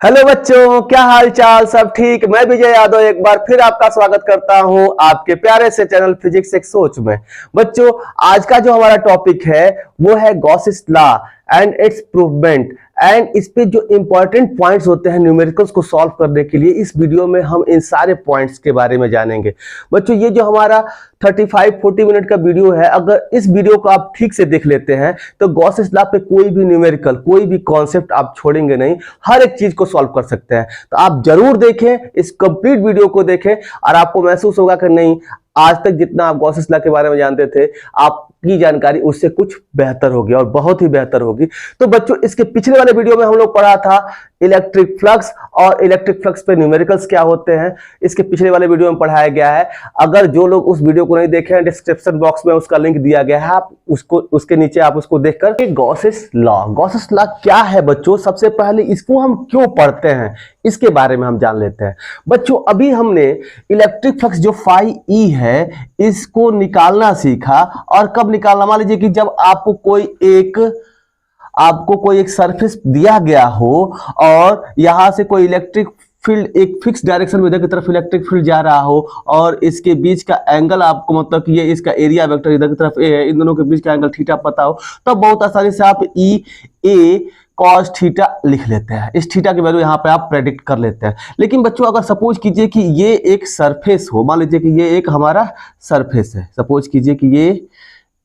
Hello बच्चों, क्या हाल चाल? सब ठीक? मैं विजय यादव एक बार फिर आपका स्वागत करता हूं आपके प्यारे से चैनल फिजिक्स एक सोच में। बच्चों, आज का जो हमारा टॉपिक है वो है Gauss's law and its provement. And इस पे जो इंपॉर्टेंट पॉइंट्स होते हैं न्यूमेरिकल्स को सॉल्व करने के लिए, इस वीडियो में हम इन सारे पॉइंट्स के बारे में जानेंगे। बच्चों, ये जो हमारा 35-40 मिनट का वीडियो है, अगर इस वीडियो को आप ठीक से देख लेते हैं तो गॉसेस लॉ पे कोई भी न्यूमेरिकल, कोई भी कॉन्सेप्ट आप छोड़ेंगे नहीं, हर एक चीज को सॉल्व कर सकते हैं। तो आप जरूर देखें, इस कंप्लीट वीडियो को देखें और आपको महसूस होगा कि नहीं, आज तक जितना आप गॉसेस लॉ के बारे में जानते थे, आपकी जानकारी उससे कुछ बेहतर होगी और बहुत ही बेहतर होगी। तो बच्चों, इसके पिछले वाले वीडियो में हम लोग पढ़ा था इलेक्ट्रिक फ्लक्स और इलेक्ट्रिक फ्लक्स पे न्यूमेरिकल्स क्या होते हैं। इसके पिछले वाले वीडियो में पढ़ाया गया है। अगर जो लोग उस वीडियो को नहीं देखे हैं, डिस्क्रिप्शन बॉक्स में उसका लिंक दिया गया है, आप उसको, उसके नीचे आप उसको देखकर। गॉसेस लॉ क्या है बच्चों? सबसे पहले इसको हम क्यों पढ़ते हैं, इसके बारे में हम जान लेते हैं। बच्चों, अभी हमने इलेक्ट्रिक फ्लक्स जो फाई ई है इसको निकालना सीखा। और कब निकालना? मान लीजिए कि जब आपको कोई एक सरफेस दिया गया हो और यहां से कोई इलेक्ट्रिक फील्ड एक फिक्स डायरेक्शन में इधर की तरफ इलेक्ट्रिक फील्ड जा रहा हो और इसके बीच का एंगल आपको, मतलब कि ये इसका एरिया वेक्टर इधर की तरफ ए है, इन दोनों के बीच का एंगल थीटा पता हो, तब बहुत आसानी से आप ई ए कॉस थीटा लिख लेते हैं। इस थीटा की वैल्यू यहाँ पे आप प्रेडिक्ट कर लेते हैं। लेकिन बच्चों, अगर सपोज कीजिए कि ये एक सरफेस हो, मान लीजिए कि ये एक हमारा सरफेस है, सपोज कीजिए कि ये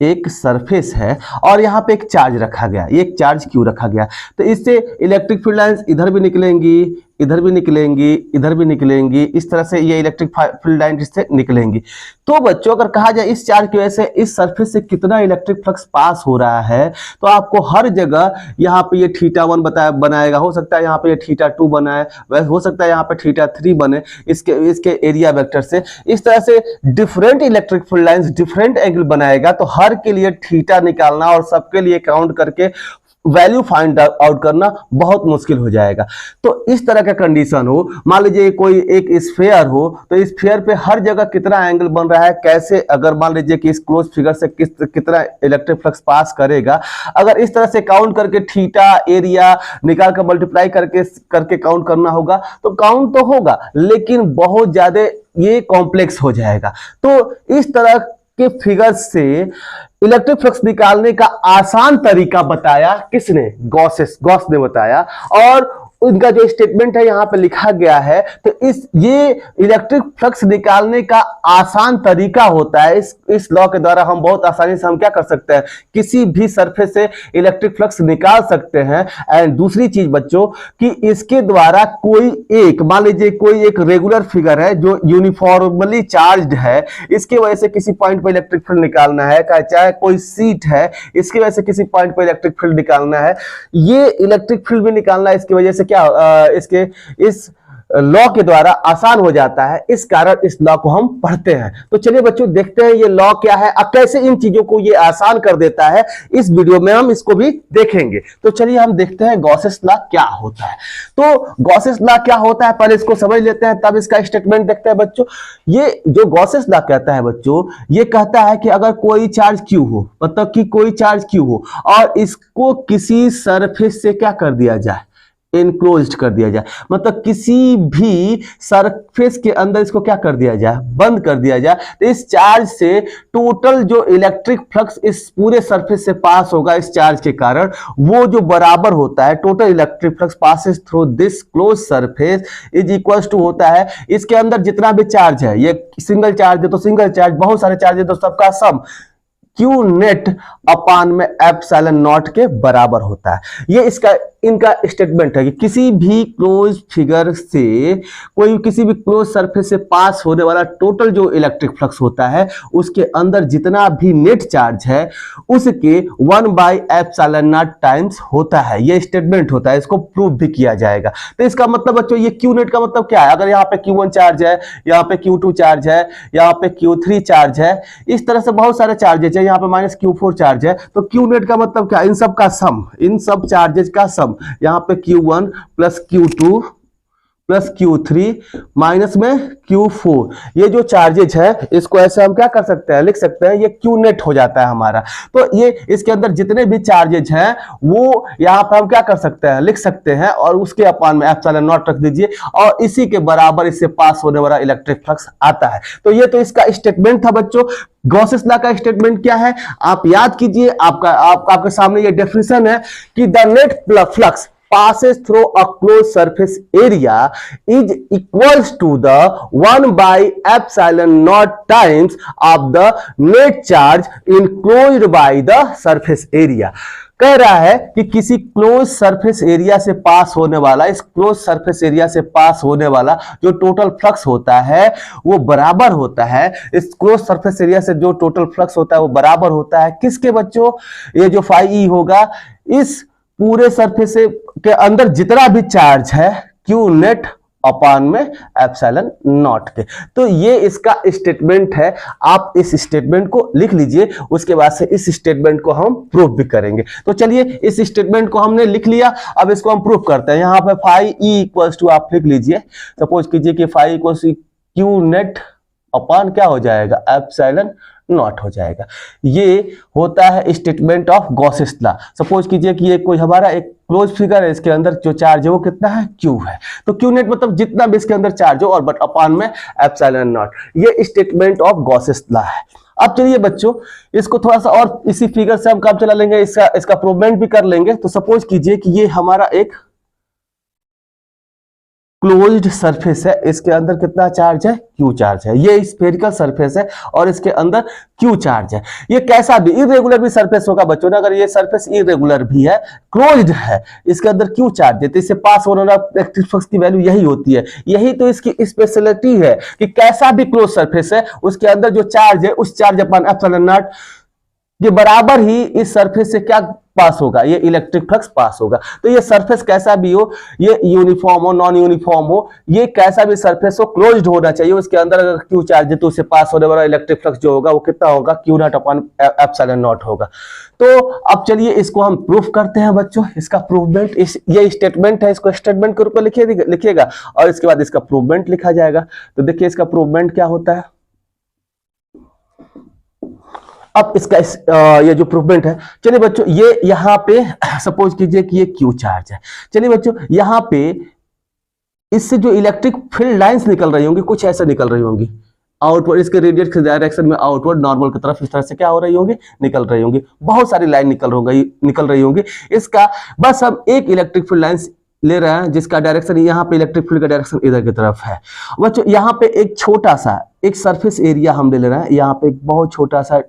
एक सरफेस है और यहाँ पे एक चार्ज रखा गया, एक चार्ज क्यू रखा गया, तो इससे इलेक्ट्रिक फील्ड लाइंस इधर भी निकलेंगी, इधर भी निकलेंगी, इधर भी निकलेंगी, इस तरह से ये इलेक्ट्रिक फील्ड लाइन इससे निकलेंगी। तो बच्चों, अगर कहा जाए इस चार्ज की वजह से इस सरफेस से कितना इलेक्ट्रिक फ्लक्स पास हो रहा है, तो आपको हर जगह यहाँ पे ये θ1 बनाएगा, हो सकता है यहाँ पे ये θ2 बनाए, वैसे हो सकता है यहाँ पे θ3 बने इसके एरिया वेक्टर से। इस तरह से different electric field lines different angle बनाएगा, तो हर के लिए थीटा निकालना और सबके लिए काउंट करके वैल्यू फाइंड आउट करना बहुत मुश्किल हो जाएगा। तो इस तरह का कंडीशन हो, मान लीजिए कोई एक स्फीयर हो, तो इस स्फीयर पे हर जगह कितना एंगल बन रहा है, कैसे, अगर मान लीजिए कि इस क्लोज फिगर से कितना इलेक्ट्रिक फ्लक्स पास करेगा, अगर इस तरह से काउंट करके थीटा एरिया निकाल कर मल्टीप्लाई करके काउंट करना होगा, तो काउंट तो होगा लेकिन बहुत ज्यादा ये कॉम्प्लेक्स हो जाएगा। तो इस तरह के फिगर से इलेक्ट्रिक फ्लक्स निकालने का आसान तरीका बताया किसने? गॉस ने बताया। और उनका जो स्टेटमेंट है यहाँ पे लिखा गया है, तो ये इलेक्ट्रिक फ्लक्स निकालने का आसान तरीका होता है। इस लॉ के द्वारा हम बहुत आसानी से हम क्या कर सकते हैं, किसी भी सरफेस से इलेक्ट्रिक फ्लक्स निकाल सकते हैं। एंड दूसरी चीज बच्चों, कि इसके द्वारा कोई एक, मान लीजिए कोई एक रेगुलर फिगर है जो यूनिफॉर्मली चार्ज्ड है, इसकी वजह से किसी पॉइंट पर इलेक्ट्रिक फील्ड निकालना है, चाहे कोई सीट है इसकी वजह से किसी पॉइंट पर इलेक्ट्रिक फील्ड निकालना है, ये इलेक्ट्रिक फील्ड भी निकालना है इसकी वजह से इसके इस लॉ के द्वारा आसान हो जाता है। इस कारण इस लॉ को हम पढ़ते हैं। तो चलिए बच्चों, देखते हैं ये लॉ क्या है और कैसे इन चीजों को ये आसान कर देता है। इस वीडियो में हम इसको भी देखेंगे। तो चलिए हम देखते हैं गॉसेस लॉ क्या होता है। तो गॉसेस लॉ क्या होता है, पहले इसको समझ लेते हैं, तब इसका स्टेटमेंट देखते हैं बच्चों। ये जो गॉसेस लॉ कहता है बच्चों, ये कहता है कि अगर कोई चार्ज क्यू हो, मतलब कि कोई चार्ज क्यू हो और इसको किसी सरफेस से क्या कर दिया जाए, इनक्लोज्ड कर दिया जाए, मतलब किसी भी सरफेस के अंदर इसको क्या कर दिया जाए, बंद कर दिया जाए, तो इस चार्ज से टोटल जो इलेक्ट्रिक फ्लक्स इस पूरे सरफेस से पास होगा इस चार्ज के कारण, वो जो बराबर होता है total electric flux passes through this close surface is equals to होता है इसके अंदर जितना भी चार्ज है, ये सिंगल चार्ज है तो सिंगल चार्ज, बहुत सारे चार्ज है तो सबका सम क्यू नेट अपान में एप्सिलॉन नॉट के बराबर होता है। ये इनका स्टेटमेंट है कि किसी भी क्लोज फिगर से, कोई किसी भी क्लोज सरफेस से पास होने वाला टोटल जो इलेक्ट्रिक फ्लक्स होता है उसके अंदर जितना भी नेट चार्ज है उसके 1/एप्सिलॉन नॉट टाइम्स होता है। ये स्टेटमेंट होता है, इसको प्रूव भी किया जाएगा। तो इसका मतलब बच्चों, ये क्यू नेट का मतलब क्या है? अगर यहाँ पे Q1 चार्ज है, यहाँ पे Q2 चार्ज है, यहाँ पे Q3 चार्ज है, इस तरह से बहुत सारे चार्जेज है, यहाँ पे -Q4 चार्ज है, तो क्यू नेट का मतलब क्या? इन सब का सम, इन सब चार्जेज का सम, यहाँ पे Q1 plus Q2 plus Q3 minus में Q4, ये जो चार्जेज है इसको ऐसे हम क्या कर सकते हैं, लिख सकते हैं, ये Q नेट हो जाता है हमारा। तो ये इसके अंदर जितने भी चार्जेज हैं वो यहाँ पर हम क्या कर सकते हैं, लिख सकते हैं, और उसके अपान में एप्सिलॉन नॉट रख दीजिए, और इसी के बराबर इससे पास होने वाला इलेक्ट्रिक फ्लक्स आता है। तो ये तो इसका स्टेटमेंट था बच्चों। गॉसेस लॉ का स्टेटमेंट क्या है आप याद कीजिए, आपके सामने ये डेफिनेशन है कि the net flux passes through a closed surface area is equals to the 1 by epsilon naught times of the net charge enclosed by the surface area। कह रहा है कि किसी क्लोज सरफेस एरिया से पास होने वाला, इस क्लोज सरफेस एरिया से पास होने वाला जो टोटल फ्लक्स होता है वो बराबर होता है, इस क्लोज सरफेस एरिया से जो टोटल फ्लक्स होता है वो बराबर होता है किसके बच्चों, ये जो फाई ई होगा इस पूरे सरफेस के अंदर जितना भी चार्ज है क्यू नेट अपान में एप्सिलॉन नॉट के। तो ये इसका स्टेटमेंट है, आप इस स्टेटमेंट को लिख लीजिए, उसके बाद से इस स्टेटमेंट को हम प्रूफ भी करेंगे। तो चलिए इस स्टेटमेंट को हमने लिख लिया, अब इसको हम प्रूफ करते हैं। यहां पे फाई ई इक्वल्स टू आप लिख लीजिए, सपोज कीजिए कि फाई इक्वल्स क्यू नेट अपान क्या हो जाएगा, एप्सिलॉन नॉट हो जाएगा। ये होता है statement of Gauss's law. Suppose कीजिए कि ये कोई हमारा एक क्लोज फिगर है, इसके अंदर जो चार्ज है वो कितना है, क्यू है। तो क्यू नेट मतलब जितना भी इसके अंदर चार्ज हो और बट अपान में एप्सिलॉन नॉट, ये स्टेटमेंट ऑफ गॉसेस लॉ है। अब चलिए बच्चों इसको थोड़ा सा और इसी फिगर से हम काम चला लेंगे, इसका प्रूवमेंट भी कर लेंगे। तो सपोज कीजिए कि ये हमारा एक क्लोज्ड सरफेस है, इसके अंदर कितना चार्ज है, क्यू चार्ज है। ये स्फेरिकल सरफेस है और इसके अंदर क्यू चार्ज है। ये कैसा भी इरेगुलर भी सरफेस होगा बच्चों ना, अगर ये सरफेस इरेगुलर भी है, क्लोज्ड है, इसके अंदर क्यू चार्ज है, तो इससे पास होने वाला इलेक्ट्रिक फ्लक्स की वैल्यू यही होती है। यही तो इसकी स्पेशलिटी है कि कैसा भी क्लोज सरफेस है उसके अंदर जो चार्ज है उस चार्ज अपॉन एप्सिलॉन नॉट ये बराबर ही इस सरफेस से क्या पास होगा, ये इलेक्ट्रिक फ्लक्स पास होगा। तो ये सरफेस कैसा भी हो, ये यूनिफॉर्म हो नॉन यूनिफॉर्म हो, ये कैसा भी सरफेस हो क्लोज्ड होना चाहिए, उसके अंदर अगर क्यू चार्ज है तो उससे पास होने वाला इलेक्ट्रिक फ्लक्स जो होगा वो कितना होगा, Q not upon epsilon not होगा। तो अब चलिए इसको हम प्रूफ करते हैं बच्चों, इसका प्रूवमेंट, ये स्टेटमेंट है, इसको स्टेटमेंट के रूप में लिखिएगा और इसके बाद इसका प्रूवमेंट लिखा जाएगा। तो देखिए इसका प्रूवमेंट क्या होता है। अब इसका ये जो प्रूवमेंट है, चलिए बच्चों ये यहां पे सपोज कीजिए कि ये क्यू चार्ज है। चलिए बच्चों यहां पे इससे जो इलेक्ट्रिक फील्ड लाइंस निकल रही होंगी कुछ ऐसे निकल रही होंगी, आउटवर्ड इसके रेडियस के डायरेक्शन में आउटवर्ड नॉर्मल की तरफ इस तरह से क्या हो रही होंगी, निकल रही होंगी। बहुत सारी लाइन निकल रही होंगी। इसका बस हम एक इलेक्ट्रिक फील्ड लाइंस ले रहे हैं जिसका डायरेक्शन यहाँ पे इलेक्ट्रिक फील्ड का डायरेक्शन इधर की तरफ है। बच्चों यहाँ पे एक छोटा सा एक सरफेस एरिया हम ले रहे हैं, यहाँ पे एक बहुत छोटा सा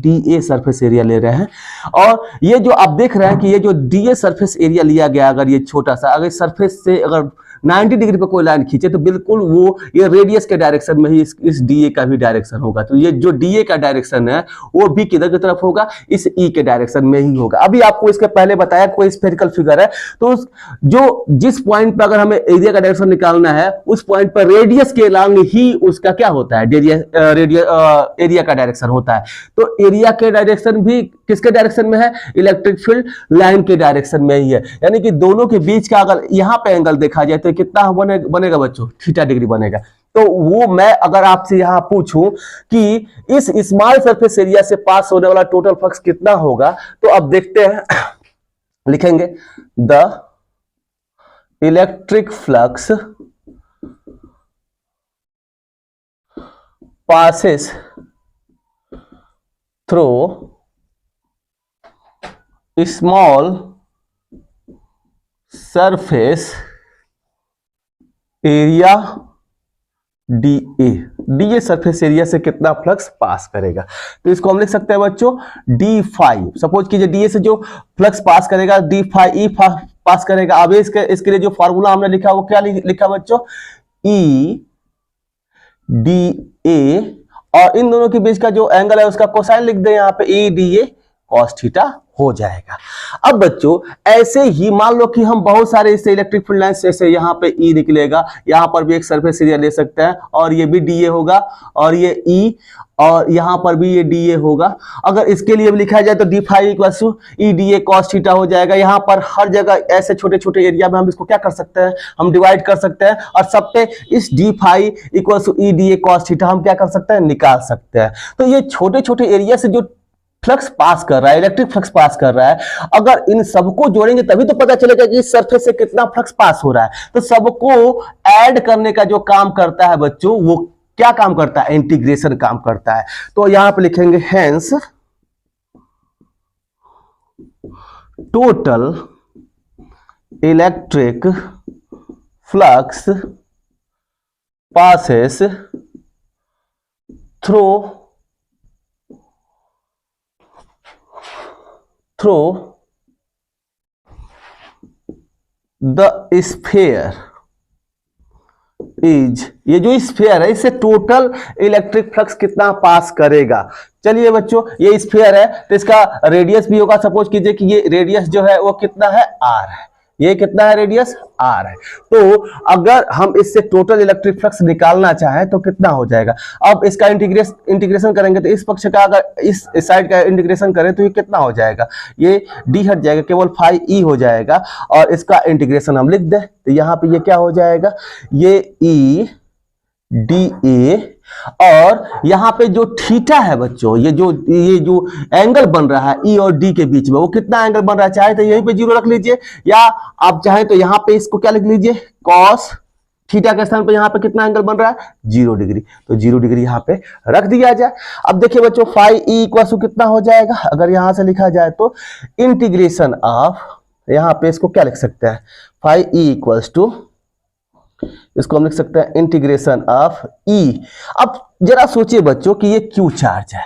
DA सरफेस एरिया ले रहे हैं, और ये जो आप देख रहे हैं कि ये जो DA सरफेस एरिया लिया गया, अगर ये छोटा सा अगर सरफेस से अगर 90 डिग्री पे कोई लाइन खींचे तो बिल्कुल वो ये रेडियस के डायरेक्शन में ही इस DA का भी डायरेक्शन होगा। तो ये जो DA का डायरेक्शन है वो भी किधर की तरफ होगा, इस E के डायरेक्शन में ही होगा। अभी आपको इसके पहले बताया कोई स्फेरिकल फिगर है तो जो जिस पॉइंट पर अगर हमें एरिया का डायरेक्शन निकालना है उस पॉइंट पर रेडियस के अलोंग ही उसका क्या होता है, एरिया का डायरेक्शन होता है। तो एरिया के डायरेक्शन भी किसके डायरेक्शन में है, इलेक्ट्रिक फील्ड लाइन के डायरेक्शन में ही है। यानी कि दोनों के बीच का अगर यहाँ पे एंगल देखा जाए तो कितना बनेगा बच्चों, थीटा डिग्री बनेगा। तो वो मैं अगर आपसे यहां पूछूं कि इस स्मॉल सरफेस एरिया से पास होने वाला टोटल फ्लक्स कितना होगा, तो अब देखते हैं, लिखेंगे the electric flux passes through small surface area DA surface area से कितना फ्लक्स पास करेगा। तो इसको हम लिख सकते हैं बच्चों D5। सपोज कीजिए DA से जो फ्लक्स पास करेगा D5E पास करेगा। अब इसके लिए जो फॉर्मूला हमने लिखा वो क्या लिखा बच्चों, E DA, और इन दोनों के बीच का जो एंगल है उसका कोसाइन लिख दें यहाँ पे, E DA cos थीटा हो जाएगा। अब बच्चों ऐसे ही मान लो कि हम बहुत सारे इससे इलेक्ट्रिक फील्ड लाइंस, जैसे यहाँ पे ई निकलेगा, यहाँ पर भी एक सरफेस एरिया ले सकते हैं और ये भी डीए होगा और ये ई और यहाँ पर भी ये डीए होगा। अगर इसके लिए भी लिखा जाए तो D phi equals to E D A cos theta हो जाएगा। यहाँ पर हर जगह ऐसे छोटे छोटे एरिया में हम इसको क्या कर सकते हैं, हम डिवाइड कर सकते हैं और सब पे इस D phi equals to E D A cos theta हम क्या कर सकते हैं, निकाल सकते हैं। तो ये छोटे छोटे एरिया से जो फ्लक्स पास कर रहा है, इलेक्ट्रिक फ्लक्स पास कर रहा है, अगर इन सबको जोड़ेंगे तभी तो पता चलेगा कि इस सरफेस से कितना फ्लक्स पास हो रहा है। तो सबको ऐड करने का जो काम करता है बच्चों, वो क्या काम करता है, इंटीग्रेशन काम करता है। तो यहां पे लिखेंगे hence total electric flux passes through the sphere is, ये जो स्फीयर है इससे टोटल इलेक्ट्रिक फ्लक्स कितना पास करेगा। चलिए बच्चों ये स्फीयर है तो इसका रेडियस भी होगा। सपोज कीजिए कि ये रेडियस जो है वो कितना है, आर है। ये कितना है, रेडियस आर है। तो अगर हम इससे टोटल इलेक्ट्रिक फ्लक्स निकालना चाहें तो कितना हो जाएगा। अब इसका इंटीग्रेशन करेंगे तो इस पक्ष का अगर इस साइड का इंटीग्रेशन करें तो ये कितना हो जाएगा, ये डी हट जाएगा, केवल फाई ई हो जाएगा और इसका इंटीग्रेशन हम लिख दें तो यहाँ पे ये क्या हो जाएगा, ये ई डी ए और यहाँ पे जो थीटा है बच्चों, ये जो एंगल बन रहा है ई और डी के बीच में, वो कितना एंगल बन रहा है, चाहे तो यहीं पे जीरो रख लीजिए या आप चाहें तो यहाँ पे इसको क्या लिख लीजिए, कॉस थीटा के स्थान पे यहाँ पे कितना एंगल बन रहा है, 0 डिग्री। तो 0 डिग्री यहाँ पे रख दिया जाए। अब देखिए बच्चों फाई ई इक्वल टू कितना हो जाएगा, अगर यहां से लिखा जाए तो इंटीग्रेशन ऑफ, यहाँ पे इसको क्या लिख सकते हैं, फाई ई इक्वल्स टू, इसको हम लिख सकते हैं इंटीग्रेशन ऑफ ई। अब जरा सोचिए बच्चों कि ये क्यू चार्ज है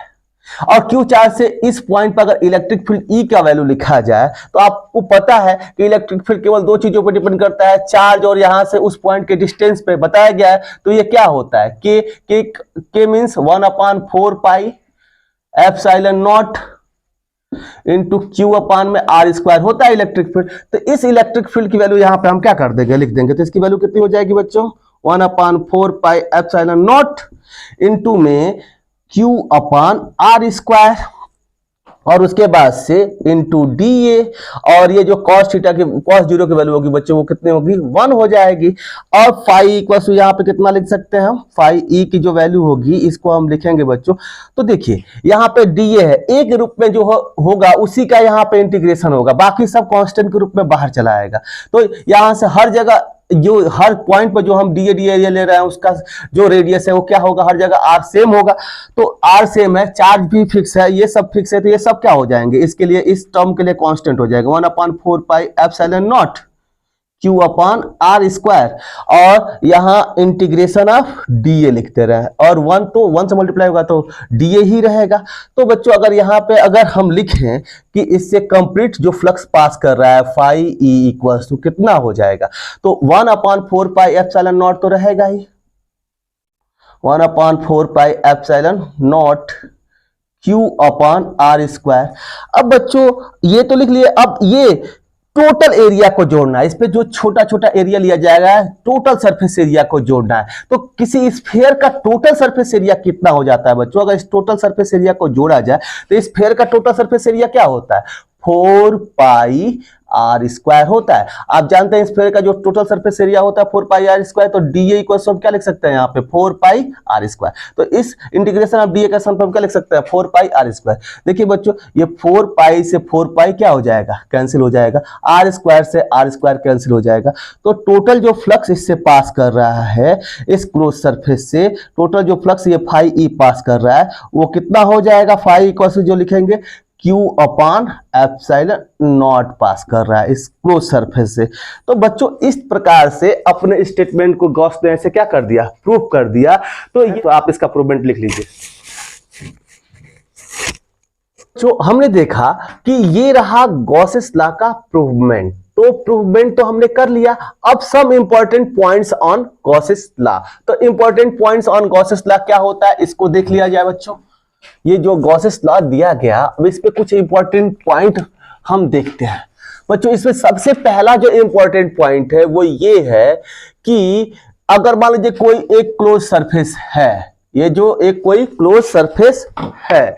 और क्यू चार्ज से इस पॉइंट पर अगर इलेक्ट्रिक फील्ड ई का वैल्यू लिखा जाए तो आपको पता है कि इलेक्ट्रिक फील्ड केवल दो चीजों पर डिपेंड करता है, चार्ज और यहां से उस पॉइंट के डिस्टेंस पे बताया गया है। तो ये क्या होता है, k means 1/4 pi epsilon naught into q upon में आर स्क्वायर होता है इलेक्ट्रिक फील्ड। तो इस इलेक्ट्रिक फील्ड की वैल्यू यहां पे हम क्या कर देंगे, लिख देंगे। तो इसकी वैल्यू कितनी हो जाएगी बच्चों, 1/4 पाई एप्सिलॉन नॉट इंटू में क्यू अपान आर स्क्वायर और उसके बाद से इंटू डी ए, और ये जो कॉस थीटा की कॉस जीरो की वैल्यू होगी बच्चों वो कितनी होगी, 1 हो जाएगी। और फाई इक्वल टू यहाँ पे कितना लिख सकते हैं हम, फाई ई की जो वैल्यू होगी इसको हम लिखेंगे बच्चों। तो देखिए यहाँ पे डी ए है, एक रूप में जो होगा उसी का यहाँ पे इंटीग्रेशन होगा, बाकी सब कांस्टेंट के रूप में बाहर चला आएगा। तो यहाँ से हर जगह जो हर पॉइंट पर जो हम डी एरिया ले रहे हैं उसका जो रेडियस है वो क्या होगा, हर जगह आर सेम होगा। तो आर सेम है, चार्ज भी फिक्स है, ये सब फिक्स है, तो ये सब क्या हो जाएंगे, इसके लिए इस टर्म के लिए कांस्टेंट हो जाएगा 1/4 pi epsilon naught Q upon R square और यहाँ इंटीग्रेशन ऑफ डीए लिखते रहे और 1 तो 1 से मल्टीप्लाई होगा तो डीए ही रहेगा। तो बच्चों अगर यहाँ पे अगर हम लिखें कि इससे कंप्लीट जो फ्लक्स पास कर रहा है फाई ई इक्वल्स टू कितना हो जाएगा, तो 1/4 पाई एप्सिलॉन नॉट तो रहेगा ही, 1/4 pi epsilon naught Q upon R square. अब बच्चों ये तो लिख लिए, अब ये टोटल एरिया को जोड़ना है, इस पे जो छोटा छोटा एरिया लिया जाएगा टोटल सरफेस एरिया को जोड़ना है। तो किसी स्फीयर का टोटल सरफेस एरिया कितना हो जाता है बच्चों, अगर इस टोटल सरफेस एरिया को जोड़ा जाए तो इस स्फीयर का टोटल सरफेस एरिया क्या होता है, 4 पाई आर स्क्वायर होता है। आप जानते हैं स्फीयर का जो टोटल सरफेस एरिया होता है 4 पाई आर स्क्वायर, तो डीए इक्वल टू क्या लिख सकते हैं यहाँ पे 4 पाई आर स्क्वायर। तो इस इंटीग्रेशन ऑफ डीए का सम क्या लिख सकते हैं 4 पाई आर स्क्वायर। देखिए बच्चों ये 4 पाई से 4 पाई क्या हो जाएगा, कैंसिल हो जाएगा, आर स्क्वायर से आर स्क्वायर कैंसिल हो जाएगा। तो टोटल जो फ्लक्स इससे पास कर रहा है इस क्लोज सरफेस से, टोटल जो फ्लक्स ये फाई ई पास कर रहा है वो कितना हो जाएगा, फाई इक्वल टू जो लिखेंगे Q upon epsilon not pass कर रहा है इस क्लोज सरफेस से। तो बच्चों इस प्रकार से अपने स्टेटमेंट को गॉस ने ऐसे क्या कर दिया, प्रूफ कर दिया। तो ये तो आप इसका प्रूवमेंट लिख लीजिए। जो हमने देखा कि ये रहा गॉसेस लॉ का प्रूवमेंट। तो प्रूवमेंट तो हमने कर लिया, अब some important points on Gauss's law. तो important points on Gauss's law क्या होता है इसको देख लिया जाए बच्चों। ये जो गॉसेस लॉ दिया गया, अब इस पे कुछ इंपॉर्टेंट पॉइंट हम देखते हैं बच्चों। इसमें सबसे पहला जो इंपॉर्टेंट पॉइंट है वो ये है कि अगर मान लीजिए कोई एक क्लोज सरफेस है, ये जो एक कोई क्लोज सरफेस है,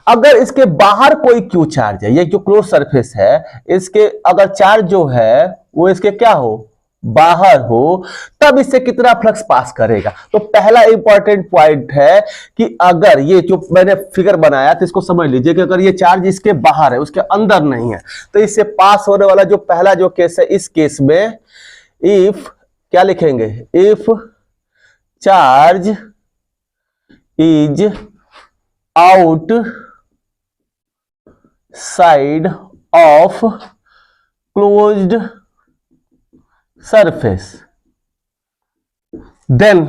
अगर इसके बाहर कोई क्यू चार्ज है, ये जो क्लोज सरफेस है इसके अगर चार्ज जो है वो इसके क्या हो, बाहर हो, तब इससे कितना फ्लक्स पास करेगा। तो पहला इंपॉर्टेंट पॉइंट है कि अगर ये जो मैंने फिगर बनाया तो इसको समझ लीजिए कि अगर ये चार्ज इसके बाहर है, उसके अंदर नहीं है, तो इससे पास होने वाला जो पहला जो केस है, इस केस में इफ क्या लिखेंगे, if charge is out side of closed surface then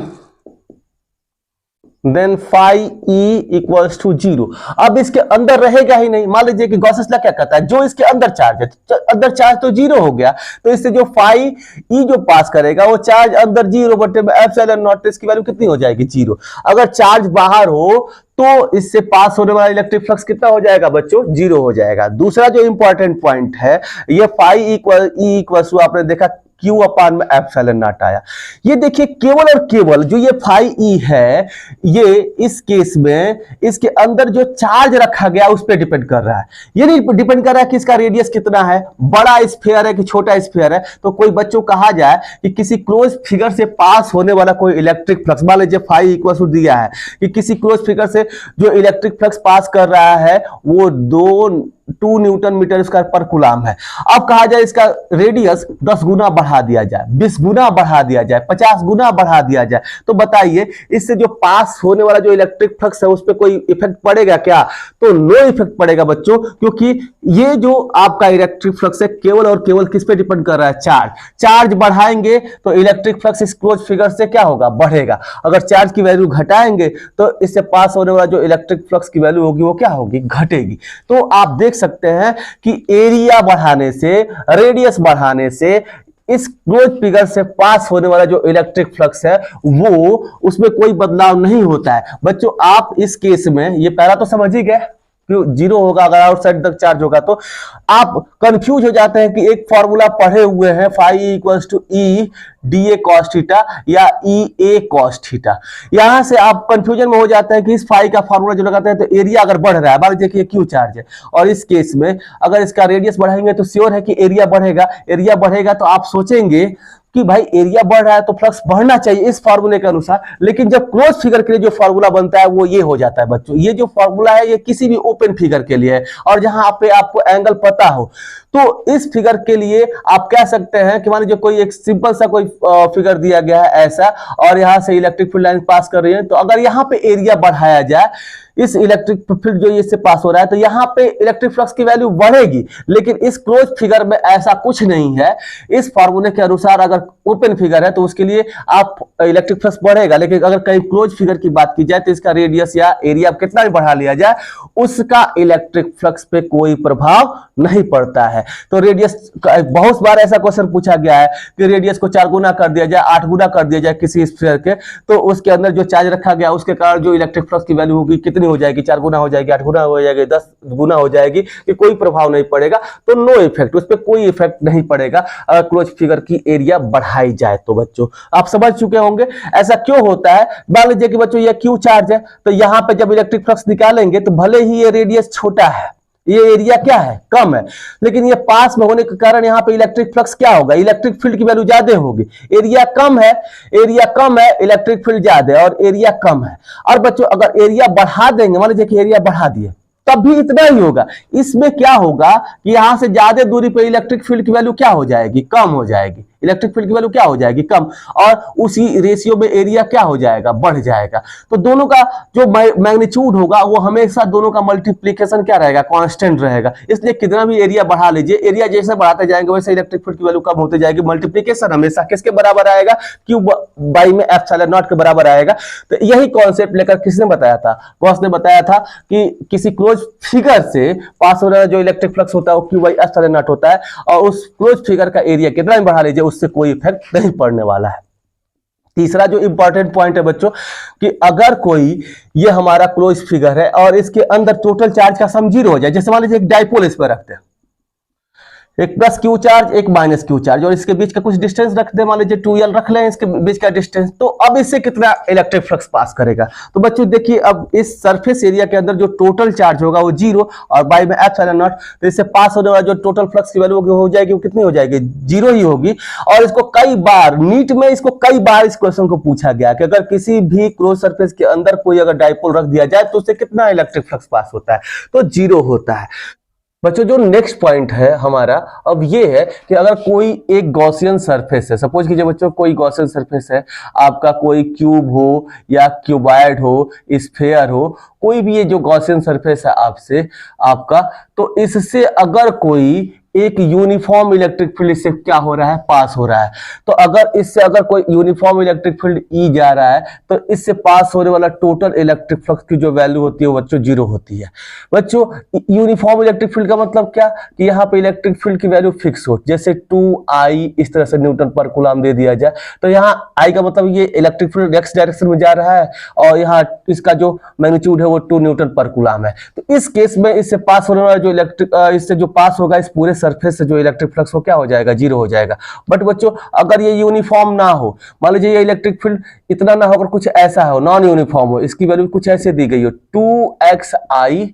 phi e equals to 0। अब इसके अंदर रहेगा ही नहीं। मान लीजिए कि गॉसेस लॉ क्या कहता है, जो इसके अंदर चार्ज है, अंदर चार्ज तो 0 हो गया, तो इससे जो फाई ई जो पास करेगा वो चार्ज अंदर 0 बटे एप्सिलॉन नॉट, इसकी वैल्यू कितनी हो जाएगी, 0। अगर चार्ज बाहर हो तो इससे पास होने वाला इलेक्ट्रिक फ्लक्स कितना हो जाएगा बच्चों, 0 हो जाएगा। दूसरा जो इंपॉर्टेंट पॉइंट है, ये phi equal E equal to आपने देखा Q अपान में एप्सिलॉन नॉट आया। ये देखिए केवल और केवल जो ये फाई ई है, ये इस केस में इसके अंदर जो चार्ज रखा गया उस पर डिपेंड कर रहा है। ये नहीं डिपेंड कर रहा है कि इसका रेडियस कितना है, बड़ा स्फीयर है कि छोटा स्फीयर है। तो कोई बच्चों कहा जाए कि किसी क्लोज फिगर से पास होने वाला कोई इलेक्ट्रिक फ्लक्स, मान लीजिए फाई इक्वल टू दिया है कि किसी क्लोज फिगर से जो इलेक्ट्रिक फ्लक्स पास कर रहा है वो 2 न्यूटन मीटर स्क्वायर पर कूलम है। अब कहा जाए इसका रेडियस 10 गुना बढ़ा दिया जाए, 20 गुना बढ़ा दिया जाए, 50 गुना बढ़ा दिया जाए, तो बताइए इससे जो पास होने वाला जो इलेक्ट्रिक फ्लक्स है उस पर कोई इफेक्ट पड़ेगा क्या? तो नो इफेक्ट पड़ेगा बच्चों, क्योंकि ये जो आपका इलेक्ट्रिक फ्लक्स है केवल और केवल किस पे डिपेंड कर रहा है, चार्ज बढ़ाएंगे तो इलेक्ट्रिक फ्लक्स इस क्लोज फिगर से क्या होगा, बढ़ेगा। अगर चार्ज की वैल्यू घटाएंगे तो इससे पास होने वाला जो इलेक्ट्रिक फ्लक्स की वैल्यू होगी वो क्या होगी, घटेगी। तो आप देख सकते हैं कि एरिया बढ़ाने से, रेडियस बढ़ाने से इस क्लोज फिगर से पास होने वाला जो इलेक्ट्रिक फ्लक्स है वो उसमें कोई बदलाव नहीं होता है। बच्चों आप इस केस में ये पहला तो समझ ही गए, 0 होगा अगर आउटसाइड तक चार्ज होगा। तो आप कंफ्यूज हो जाते हैं कि एक फॉर्मूला पढ़े हुए हैं phi equals to E D A cos theta या ई ए कॉस थीटा, यहां से आप कंफ्यूजन में हो जाते हैं कि इस फाई का फॉर्मूला जो लगाते हैं तो एरिया अगर बढ़ रहा है, मान लीजिए कि ये क्यू चार्ज है और इस केस में अगर इसका रेडियस बढ़ाएंगे तो श्योर है कि एरिया बढ़ेगा। एरिया बढ़ेगा तो आप सोचेंगे कि भाई एरिया बढ़ रहा है तो फ्लक्स बढ़ना चाहिए इस फार्मूले के अनुसार, लेकिन जब क्लोज फिगर के लिए जो फार्मूला बनता है वो ये हो जाता है बच्चों। ये जो फार्मूला है ये किसी भी ओपन फिगर के लिए है और जहां पे आपको एंगल पता हो, तो इस फिगर के लिए आप कह सकते हैं कि मान लीजिए कोई एक सिंपल सा कोई फिगर दिया गया है ऐसा और यहां से इलेक्ट्रिक फील्ड लाइन पास कर रही है, तो अगर यहां पे एरिया बढ़ाया जाए, इस इलेक्ट्रिक फील्ड जो इससे पास हो रहा है, तो यहां पे इलेक्ट्रिक फ्लक्स की वैल्यू बढ़ेगी। लेकिन इस क्लोज फिगर में ऐसा कुछ नहीं है। इस फार्मूले के अनुसार अगर ओपन फिगर है तो उसके लिए आप इलेक्ट्रिक फ्लक्स बढ़ेगा, लेकिन अगर कहीं क्लोज फिगर की बात की जाए तो इसका रेडियस या एरिया कितना भी बढ़ा लिया जाए उसका इलेक्ट्रिक फ्लक्स पे कोई प्रभाव नहीं पड़ता है। तो रेडियस, बहुत बार ऐसा क्वेश्चन पूछा गया है कि रेडियस को 4 गुना कर दिया जाए, 8 गुना कर दिया जाए किसी स्फीयर के, तो उसके अंदर जो चार्ज रखा गया उसके कारण जो इलेक्ट्रिक फ्लक्स की वैल्यू होगी कितनी हो जाएगी, 4 गुना हो जाएगी, 8 गुना हो जाएगी, 10 गुना हो जाएगी, कि कोई प्रभाव नहीं पड़ेगा। तो नो इफेक्ट, उस पर कोई इफेक्ट नहीं पड़ेगा अगर क्लोज फिगर की एरिया बढ़ाई जाए तो। बच्चों आप समझ चुके होंगे ऐसा क्यों होता है। मान लीजिए कि बच्चों ये क्यू चार्ज है, तो यहां पे जब इलेक्ट्रिक फ्लक्स निकालेंगे तो भले ही ये रेडियस छोटा है, ये एरिया क्या है, कम है, लेकिन ये पास में होने के कारण यहाँ पे इलेक्ट्रिक फ्लक्स क्या होगा, इलेक्ट्रिक फील्ड की वैल्यू ज्यादा होगी। एरिया कम है, इलेक्ट्रिक फील्ड ज्यादा है और एरिया कम है। और बच्चों अगर एरिया बढ़ा देंगे, मान लीजिए कि एरिया बढ़ा दिए, तब भी इतना ही होगा। इसमें क्या होगा कि यहां से ज्यादा दूरी पे इलेक्ट्रिक फील्ड की वैल्यू क्या हो जाएगी, कम हो जाएगी। इलेक्ट्रिक फील्ड की वैल्यू क्या हो जाएगी, कम, और उसी रेशियो में एरिया क्या हो जाएगा, बढ़ जाएगा। तो दोनों का जो मैग्नीट्यूड होगा वो हमेशा दोनों का मल्टीप्लीकेशन क्या रहेगा, कांस्टेंट रहेगा। इसलिए कितना भी एरिया बढ़ा लीजिए, एरिया जैसे बढ़ाते जाएंगे वैसे इलेक्ट्रिक फील्ड की वैल्यू कम होती जाएगी। मल्टीप्लीकेशन हमेशा किसके बराबर आएगा, क्यू बाई में एप्सिलॉन नॉट के बराबर आएगा। तो यही कॉन्सेप्ट लेकर किसने बताया था, गॉस ने बताया था कि किसी क्लोज फिगर से पास हो रहा जो इलेक्ट्रिक फ्लक्स होता है वो क्यू बाई एप्सिलॉन नॉट होता है, और उस क्लोज फिगर का एरिया कितना भी बढ़ा लीजिए उससे कोई इफेक्ट नहीं पड़ने वाला है। तीसरा जो इंपॉर्टेंट पॉइंट है बच्चों कि अगर कोई ये हमारा क्लोज फिगर है और इसके अंदर टोटल चार्ज का सम 0 हो जाए, जैसे मान लीजिए एक डाइपोल इस पर रखते हैं, एक प्लस क्यू चार्ज एक माइनस क्यू चार्ज, और इसके बीच का कुछ डिस्टेंस रख दे, मान लीजिए 2l रख लें इसके बीच का डिस्टेंस। तो अब इससे कितना इलेक्ट्रिक फ्लक्स पास करेगा? तो बच्चों देखिए, अब इस सरफेस एरिया के अंदर जो टोटल चार्ज होगा वो 0 और बाई में एप्सिलॉन नॉट, तो इससे पास होने वाला जो टोटल फ्लक्स की वैल्यू हो जाएगी वो कितनी हो जाएगी? 0 ही होगी। और इसको कई बार नीट में इसको कई बार इस क्वेश्चन को पूछा गया कि अगर किसी भी क्लोज सरफेस के अंदर कोई अगर डाइपोल रख दिया जाए तो उससे कितना इलेक्ट्रिक फ्लक्स पास होता है? तो 0 होता है। बच्चों जो नेक्स्ट पॉइंट है हमारा अब ये है कि अगर कोई एक गॉसियन सरफेस है, सपोज कीजिए बच्चों कोई गॉसियन सरफेस है, आपका कोई क्यूब हो या क्यूबॉइड हो, स्फेयर हो, कोई भी ये जो गॉसियन सरफेस है आपसे आपका, तो इससे अगर कोई एक यूनिफॉर्म इलेक्ट्रिक फील्ड इससे क्या हो रहा है? पास हो रहा है। तो अगर इससे अगर कोई यूनिफॉर्म इलेक्ट्रिक फील्ड ई जा रहा है तो इससे पास होने वाला टोटल इलेक्ट्रिक फ्लक्स की जो वैल्यू होती है वो बच्चों 0 होती है। बच्चों यूनिफॉर्म इलेक्ट्रिक फील्ड का मतलब क्या कि यहाँ पे इलेक्ट्रिक फील्ड की वैल्यू फिक्स हो, जैसे 2I इस तरह से न्यूटन पर कूलम दे दिया जाए, तो यहाँ I का मतलब ये इलेक्ट्रिक फील्ड एक्स डायरेक्शन में जा रहा है और यहाँ इसका जो मैग्नीट्यूड है वो 2 न्यूटन पर कूलम है। तो इस केस में इससे पास होने वाला जो इलेक्ट्रिक इससे जो पास होगा इस पूरे सरफेस से जो इलेक्ट्रिक फ्लक्स हो क्या हो जाएगा? 0 हो जाएगा। बट बच्चों अगर ये यूनिफॉर्म ना हो, मान लीजिए ये इलेक्ट्रिक फील्ड इतना ना होकर कुछ ऐसा हो, नॉन यूनिफॉर्म हो, इसकी वैल्यू कुछ ऐसे दी गई हो 2xi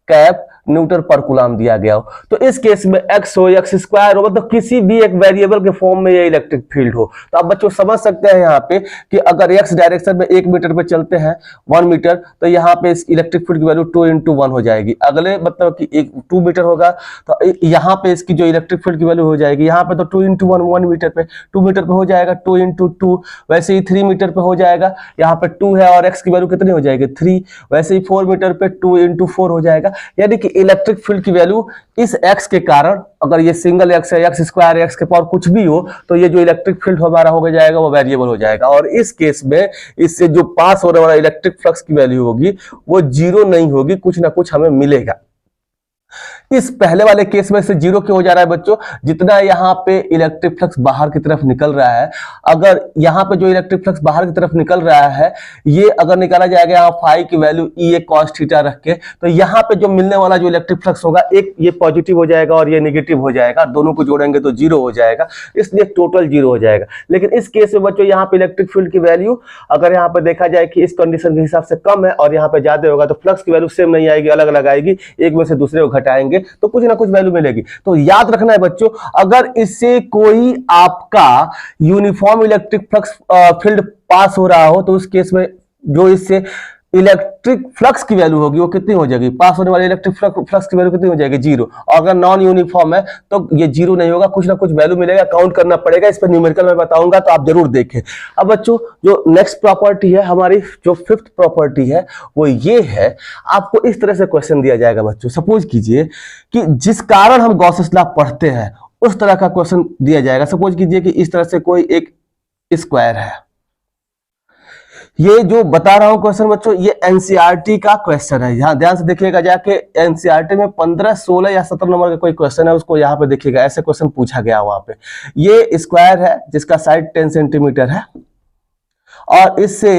कैप न्यूटन पर कूलम दिया गया हो, तो इस केस में x हो x स्क्वायर हो, मतलब किसी भी एक वेरिएबल के फॉर्म में ये इलेक्ट्रिक फील्ड हो, तो आप बच्चों समझ सकते हैं यहाँ पे कि अगर x डायरेक्शन में 1 मीटर पे चलते हैं 1 मीटर, तो यहाँ पे इस इलेक्ट्रिक फील्ड की वैल्यू 2 × 1 हो जाएगी। अगले मतलब कि 2 मीटर होगा तो यहाँ पे इसकी जो इलेक्ट्रिक फील्ड की वैल्यू हो जाएगी, यहाँ पे तो 2 × 1 1 मीटर पे, 2 मीटर पे हो जाएगा 2 × 2, वैसे ही 3 मीटर पे हो जाएगा, यहाँ पे 2 है और x की वैल्यू कितनी हो जाएगी? 3, वैसे ही 4 मीटर पे 2 × 4 हो जाएगा। यानी कि इलेक्ट्रिक फील्ड की वैल्यू इस x के कारण, अगर ये सिंगल x है, x स्क्वायर x के पावर कुछ भी हो, तो ये जो इलेक्ट्रिक फील्ड हमारा हो जाएगा वो वेरिएबल हो जाएगा। और इस केस में इससे जो पास होने वाला इलेक्ट्रिक फ्लक्स की वैल्यू होगी वो 0 नहीं होगी, कुछ ना कुछ हमें मिलेगा। इस पहले वाले केस में से 0 क्यों हो जा रहा है बच्चों? जितना यहाँ पे इलेक्ट्रिक फ्लक्स बाहर की तरफ निकल रहा है, अगर यहाँ पे जो इलेक्ट्रिक फ्लक्स बाहर की तरफ निकल रहा है ये अगर निकाला जाएगा यहाँ फाई की वैल्यू E cos थीटा रख के, तो यहाँ पे जो मिलने वाला जो इलेक्ट्रिक फ्लक्स होगा एक ये पॉजिटिव हो जाएगा और ये नेगेटिव हो जाएगा, दोनों को जोड़ेंगे तो 0 हो जाएगा, इसलिए टोटल 0 हो जाएगा। लेकिन इस केस में बच्चों यहाँ पे इलेक्ट्रिक फील्ड की वैल्यू अगर यहाँ पे देखा जाए कि इस कंडीशन के हिसाब से कम है और यहाँ पे ज्यादा होगा तो फ्लक्स की वैल्यू सेम नहीं आएगी, अलग अलग आएगी, एक में से दूसरे को घटाएंगे तो कुछ ना कुछ वैल्यू मिलेगी। तो याद रखना है बच्चों, अगर इससे कोई आपका यूनिफॉर्म इलेक्ट्रिक फ्लक्स फील्ड पास हो रहा हो तो उस केस में जो इससे इलेक्ट्रिक फ्लक्स की वैल्यू होगी वो कितनी हो जाएगी? पास होने वाली इलेक्ट्रिक फ्लक्स की वैल्यू कितनी हो जाएगी? 0। और अगर नॉन यूनिफॉर्म है तो ये 0 नहीं होगा, कुछ ना कुछ वैल्यू मिलेगा, काउंट करना पड़ेगा। इस पर न्यूमेरिकल में बताऊंगा तो आप जरूर देखें। अब बच्चों जो नेक्स्ट प्रॉपर्टी है हमारी, जो 5th प्रॉपर्टी है वो ये है, आपको इस तरह से क्वेश्चन दिया जाएगा बच्चों, सपोज कीजिए कि जिस कारण हम गॉसेस लॉ पढ़ते हैं उस तरह का क्वेश्चन दिया जाएगा। सपोज कीजिए कि इस तरह से कोई एक स्क्वायर है, ये जो बता रहा हूं क्वेश्चन बच्चों ये एनसीईआरटी का क्वेश्चन है, यहां ध्यान से देखिएगा जाके, एनसीईआरटी में 15, 16 या 17 नंबर का कोई क्वेश्चन है उसको यहां पे देखिएगा, ऐसे क्वेश्चन पूछा गया वहां पे। ये स्क्वायर है जिसका साइड 10 सेंटीमीटर है और इससे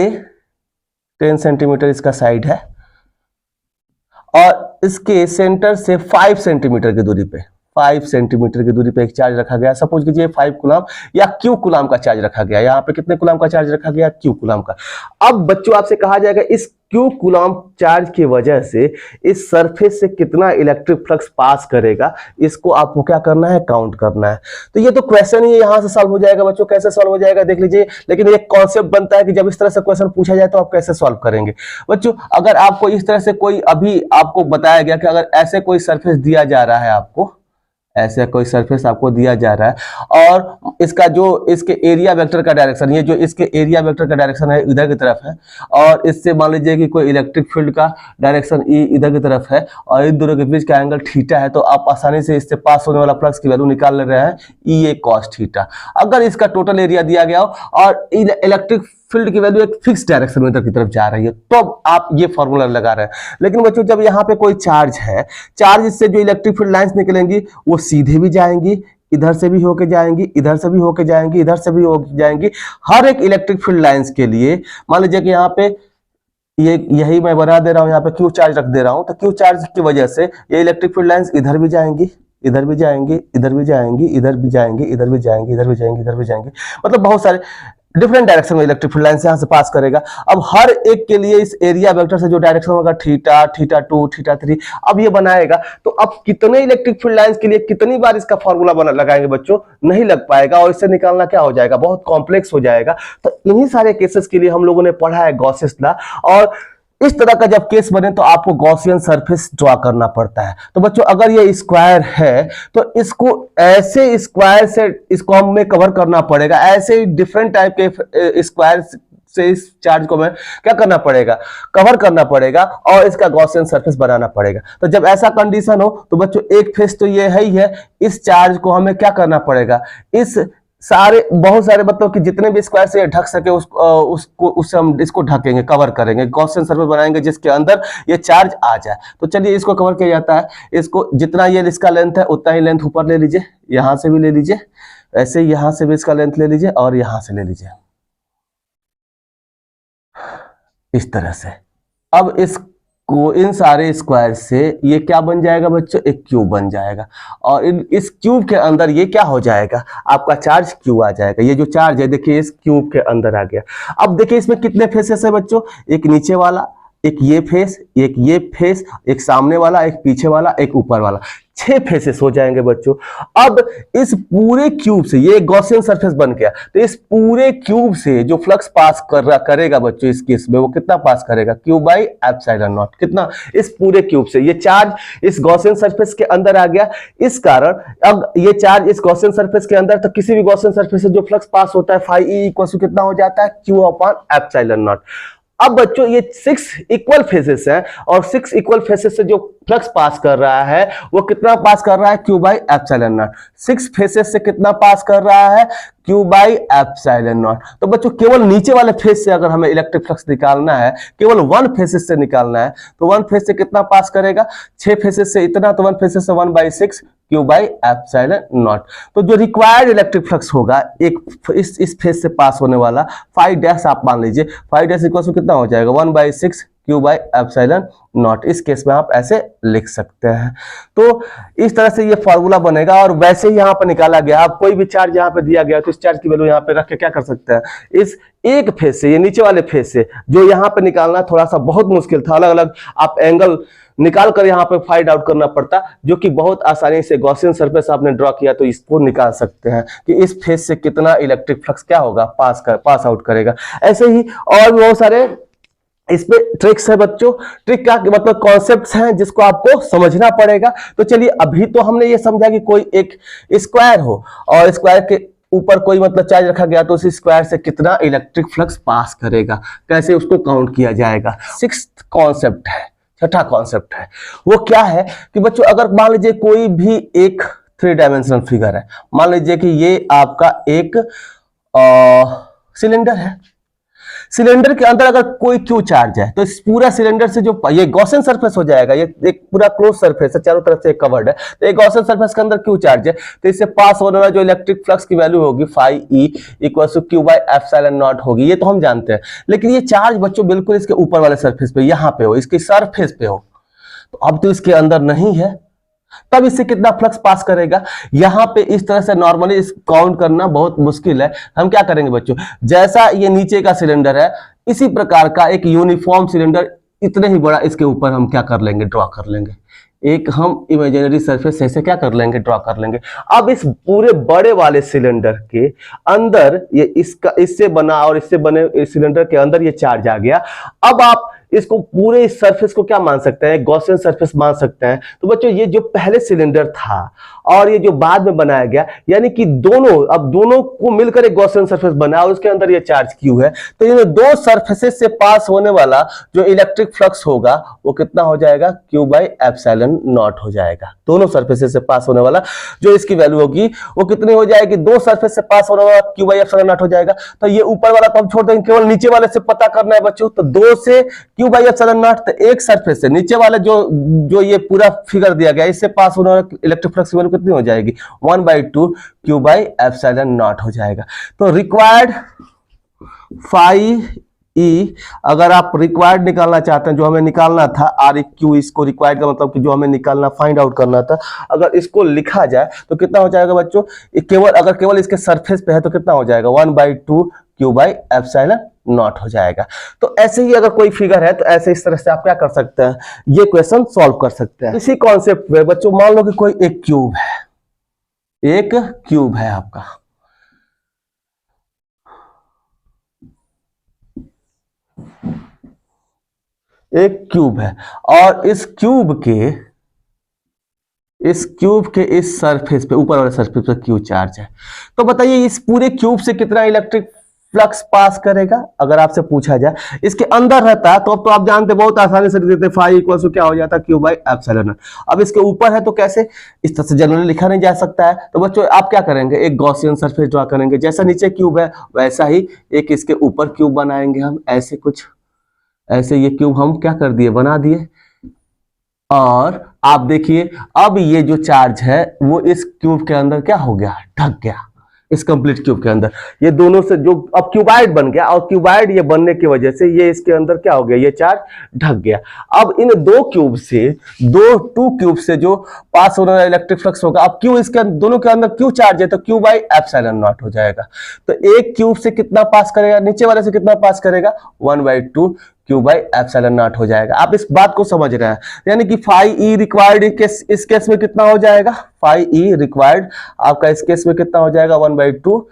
10 सेंटीमीटर इसका साइड है और इसके सेंटर से 5 सेंटीमीटर की दूरी पे, 5 सेंटीमीटर की दूरी पे एक चार्ज रखा गया। सपोज कीजिए 5 कूलम या Q कूलम का चार्ज रखा गया। यहाँ पे कितने कूलम का चार्ज रखा गया? Q कूलम का। अब बच्चों आपसे कहा जाएगा इस Q कूलम चार्ज की वजह से इस सरफेस से कितना इलेक्ट्रिक फ्लक्स पास करेगा, इसको आपको क्या करना है? काउंट करना है। तो ये तो क्वेश्चन ही यहां से सॉल्व हो जाएगा बच्चों। कैसे सॉल्व हो जाएगा देख लीजिए, लेकिन एक कॉन्सेप्ट बनता है कि जब इस तरह से क्वेश्चन पूछा जाए तो आप कैसे सॉल्व करेंगे। बच्चों अगर आपको इस तरह से कोई, अभी आपको बताया गया कि अगर ऐसे कोई सरफेस दिया जा रहा है, आपको ऐसे कोई सरफेस आपको दिया जा रहा है और इसका जो इसके एरिया वेक्टर का डायरेक्शन, ये जो इसके एरिया वेक्टर का डायरेक्शन है इधर की तरफ है और इससे मान लीजिए कि कोई इलेक्ट्रिक फील्ड का डायरेक्शन ई इधर की तरफ है और इन दोनों के बीच का एंगल थीटा है, तो आप आसानी से इससे पास होने वाला फ्लक्स की वैल्यू निकाल ले रहे हैं E cos थीटा। अगर इसका टोटल एरिया दिया गया हो और इलेक्ट्रिक फील्ड की वैल्यू एक फिक्स डायरेक्शन में इधर की तरफ जा रही है तो आप ये फॉर्मूला लगा रहे हैं। लेकिन बच्चों जब यहाँ पे कोई चार्ज है, चार्ज से जो इलेक्ट्रिक फील्ड लाइंस निकलेंगी वो सीधे भी जाएंगी, इधर से भी होके जाएंगी, इधर से भी होके जाएंगी, इधर से भी होके जाएंगी। हर एक इलेक्ट्रिक फील्ड लाइंस के लिए मान लीजिए कि यहाँ पे ये यही मैं बना दे रहा हूँ, यहाँ पे क्यू चार्ज रख दे रहा हूँ, तो क्यू चार्ज की वजह से ये इलेक्ट्रिक फील्ड लाइंस इधर भी जाएंगी, इधर भी जाएंगे, इधर भी जाएंगे, इधर भी जाएंगे, इधर भी जाएंगे, इधर भी जाएंगे, इधर भी जाएंगे, मतलब बहुत सारे डिफरेंट डायरेक्शन में इलेक्ट्रिक फील्ड लाइन से यहाँ से पास करेगा। अब हर एक के लिए इस एरिया वेक्टर से जो डायरेक्शन होगा थीटा, थीटा 2, थीटा 3, अब ये बनाएगा। तो अब कितने इलेक्ट्रिक फील्ड लाइंस के लिए कितनी बार इसका फॉर्मूला बना लगाएंगे बच्चों, नहीं लग पाएगा, और इससे निकालना क्या हो जाएगा, बहुत कॉम्प्लेक्स हो जाएगा। तो इन्हीं सारे केसेस के लिए हम लोगों ने पढ़ा है गॉसेस लॉ, और इस तरह का जब केस बने तो आपको गॉसियन सरफेस ड्रॉ करना पड़ता है। तो बच्चों अगर ये स्क्वायर है तो इसको ऐसे स्क्वायर से इसको हमें कवर करना पड़ेगा, ऐसे डिफरेंट टाइप के स्क्वायर से इस चार्ज को हमें क्या करना पड़ेगा, कवर करना पड़ेगा, और इसका गॉसियन सरफेस बनाना पड़ेगा। तो जब ऐसा कंडीशन हो तो बच्चों एक फेस तो ये है ही है, इस चार्ज को हमें क्या करना पड़ेगा, इस सारे बहुत सारे मतलब कि जितने भी स्क्वायर से ढक सके उससे हम इसको ढकेंगे, कवर करेंगे, गॉसियन सरफेस बनाएंगे जिसके अंदर ये चार्ज आ जाए। तो चलिए इसको कवर किया जाता है, इसको जितना ये इसका लेंथ है उतना ही लेंथ ऊपर ले लीजिए, यहां से भी ले लीजिए, ऐसे यहां से भी इसका लेंथ ले लीजिए और यहां से ले लीजिए, इस तरह से। अब इस को इन सारे स्क्वायर से ये क्या बन जाएगा बच्चों, एक क्यूब बन जाएगा, और इस क्यूब के अंदर ये क्या हो जाएगा, आपका चार्ज क्यू आ जाएगा। ये जो चार्ज है देखिए इस क्यूब के अंदर आ गया। अब देखिए इसमें कितने फेसेस है बच्चों, एक नीचे वाला, एक ये फेस, एक ये फेस, एक सामने वाला, एक पीछे वाला, एक ऊपर वाला, 6 फेसेस हो जाएंगे बच्चों। अब इस पूरे क्यूब से ये गॉसियन सरफेस बन गया, तो इस पूरे क्यूब से जो फ्लक्स पास करेगा बच्चों इस केस में, वो कितना पास करेगा, क्यू बाई एप्सिलॉन नॉट, कितना, इस पूरे क्यूब से। ये चार्ज इस गॉसियन सरफेस के अंदर आ गया, इस कारण अब ये चार्ज इस गॉसियन सरफेस के अंदर, तो किसी भी गॉसियन सरफेस से जो फ्लक्स पास होता है फाई ई इक्वल टू कितना हो जाता है, क्यू अपॉन एप्सिलॉन नॉट। अब बच्चों ये 6 इक्वल फेसेस हैं, और 6 इक्वल फेसेस से जो फ्लक्स पास कर रहा है वो कितना पास कर रहा है, Q by epsilon not. 6 faces से कितना पास कर रहा है, क्यू बाई एप्सिलॉन नॉट। तो बच्चों केवल नीचे वाले फेस से अगर हमें इलेक्ट्रिक फ्लक्स निकालना है, केवल 1 फेसेस से निकालना है, तो 1 फेस से कितना पास करेगा, 6 फेसेस से इतना, तो 1 फेसेस से 1/6 क्यू बाई एप्सिलॉन नॉट। तो जो रिक्वायर्ड इलेक्ट्रिक फ्लक्स होगा एक इस फेस से पास होने वाला, फाई डैश आप मान लीजिए, फाई डैश इक्वल टू कितना हो जाएगा, 1/6 क्यू बाई एप्सिलॉन नॉट। इस केस में आप ऐसे लिख सकते हैं। तो इस तरह से ये फॉर्मूला बनेगा, और वैसे ही यहाँ पर निकाला गया। आप कोई भी चार्ज यहाँ पे दिया गया तो इस चार्ज की वैल्यू यहाँ पे रख के क्या कर सकते हैं, इस एक फेस से, ये नीचे वाले फेस से जो यहाँ पे निकालना थोड़ा सा बहुत मुश्किल था, अलग अलग आप एंगल निकाल कर यहाँ पे फाइंड आउट करना पड़ता, जो कि बहुत आसानी से गॉसियन सरफेस आपने ड्रॉ किया तो इसको निकाल सकते हैं कि इस फेस से कितना इलेक्ट्रिक फ्लक्स क्या होगा, पास आउट करेगा। ऐसे ही और भी बहुत सारे इस पे ट्रिक्स है बच्चों। ट्रिक का मतलब कॉन्सेप्ट्स हैं जिसको आपको समझना पड़ेगा। तो चलिए अभी तो हमने ये समझा कि कोई एक स्क्वायर हो और स्क्वायर के ऊपर कोई मतलब चार्ज रखा गया तो उस स्क्वायर से कितना इलेक्ट्रिक फ्लक्स पास करेगा, कैसे उसको काउंट किया जाएगा। 6th कॉन्सेप्ट है, 6ठा कॉन्सेप्ट है, वो क्या है कि बच्चों अगर मान लीजिए कोई भी एक 3 डायमेंशनल फिगर है, मान लीजिए कि ये आपका एक सिलेंडर है, सिलेंडर के अंदर अगर कोई क्यू चार्ज है तो इस पूरा सिलेंडर से जो ये गॉसियन सरफेस हो जाएगा, ये एक पूरा क्लोज सरफेस है, चारों तरफ से कवर्ड है, तो ये गॉसियन सरफेस के अंदर क्यू चार्ज है, तो इससे पास होने वाला जो इलेक्ट्रिक फ्लक्स की वैल्यू होगी phi E equal to Q by epsilon naught होगी। ये तो हम जानते हैं, लेकिन ये चार्ज बच्चों बिल्कुल इसके ऊपर वाले सरफेस पे, यहाँ पे हो, इसके सरफेस पे हो, तो अब तो इसके अंदर नहीं है, तब इससे कितना फ्लक्स पास करेगा। यहां पे इस तरह से नॉर्मली इस काउंट करना बहुत मुश्किल है। हम क्या करेंगे बच्चों, जैसा ये नीचे का सिलेंडर है इसी प्रकार का एक यूनिफॉर्म सिलेंडर इतने ही बड़ा इसके ऊपर हम क्या कर लेंगे, ड्रॉ कर लेंगे, एक हम इमेजिनरी सरफेस ऐसे क्या कर लेंगे, ड्रॉ कर लेंगे। अब इस पूरे बड़े वाले सिलेंडर के अंदर ये इससे बना और इससे बने इस सिलेंडर के अंदर ये चार्ज आ गया। अब आप इसको पूरे इस सरफेस को क्या मान सकते हैं, गॉसियन सरफेस मान सकते हैं। तो बच्चों ये जो पहले सिलेंडर था और ये जो बाद में बनाया गया, यानी कि दोनों को मिलकर एक गॉसियन सरफेस बना और उसके अंदर ये चार्ज क्यू है, तो इन दो सरफेसेस से पास होने वाला जो इलेक्ट्रिक फ्लक्स होगा वो कितना हो जाएगा, क्यू बाई एप्सिलॉन नॉट हो जाएगा। दोनों सरफेसेस से पास होने वाला जो इसकी वैल्यू होगी वो कितनी हो जाएगी, दो सरफेस से पास होने वाला क्यू बाई एप्सिलॉन नॉट हो जाएगा। तो ये ऊपर वाला तो हम छोड़ देंगे, केवल नीचे वाले से पता करना है बच्चों। तो 2 से क्यू बाई एप्सिलॉन नॉट, तो एक सरफेस से नीचे वाले जो ये पूरा फिगर दिया गया इससे पास होने वाला इलेक्ट्रिक फ्लक्स की वैल्यू कितनी हो जाएगी, 1/2 क्यू बाई एप्सिलॉन नॉट हो जाएगा। तो रिक्वायर्ड फाई ई, अगर आप रिक्वायर्ड निकालना चाहते हैं, जो हमें निकालना था आर क्यू, इसको रिक्वायर्ड का मतलब कि जो हमें निकालना फाइंड आउट करना था, अगर इसको लिखा जाए तो कितना हो जाएगा बच्चों, केवल इसके सरफेस पे है तो कितना हो जाएगा 1/2 क्यू बाई एप्सिलॉन नॉट हो जाएगा। तो ऐसे ही अगर कोई फिगर है तो ऐसे इस तरह से आप क्या कर सकते हैं, ये क्वेश्चन सॉल्व कर सकते हैं। इसी कॉन्सेप्ट में बच्चों मान लो कि कोई एक क्यूब है, एक क्यूब है आपका, एक क्यूब है और इस क्यूब के इस सरफेस पे, ऊपर वाले सरफेस पे क्यू चार्ज है। तो बताइए इस पूरे क्यूब से कितना इलेक्ट्रिक फ्लक्स पास करेगा, अगर आपसे पूछा जाए। इसके अंदर रहता तो अब तो आप जानते बहुत आसानी से लिख देते, फाई इक्वल टू क्या हो जाता, क्यू बाई एप्सिलॉन नॉट। अब इसके ऊपर है तो कैसे, इस तरह से जनरली लिखा नहीं जा सकता है। तो बच्चों आप क्या करेंगे, एक गॉसियन सरफेस ड्रॉ करेंगे, जैसा नीचे क्यूब है वैसा ही एक इसके ऊपर क्यूब बनाएंगे हम, ऐसे कुछ, ऐसे ये क्यूब हम क्या कर दिए, बना दिए। और आप देखिए अब ये जो चार्ज है वो इस क्यूब के अंदर क्या हो गया, ढक गया, इस कंप्लीट क्यूब के अंदर। ये दोनों से जो अब क्यूबाइड बन गया, और क्यूबाइड ये बनने की वजह से ये इसके अंदर क्या हो गया, ये चार्ज ढक गया। अब इन टू क्यूब से जो पास होने वाला इलेक्ट्रिक फ्लक्स होगा, अब क्यू इसके दोनों के अंदर क्यू चार्ज है तो क्यू बाई एप्सिलॉन नॉट हो जाएगा। तो एक क्यूब से कितना पास करेगा, नीचे वाले से कितना पास करेगा, 1/2 क्यू बाई एप्सिलॉन नॉट हो जाएगा। आप इस बात को समझ रहे हैं, यानी कि फाई ई रिक्वायर्ड इस केस में कितना हो जाएगा, फाई ई रिक्वायर्ड आपका इस केस में कितना हो जाएगा, 1/2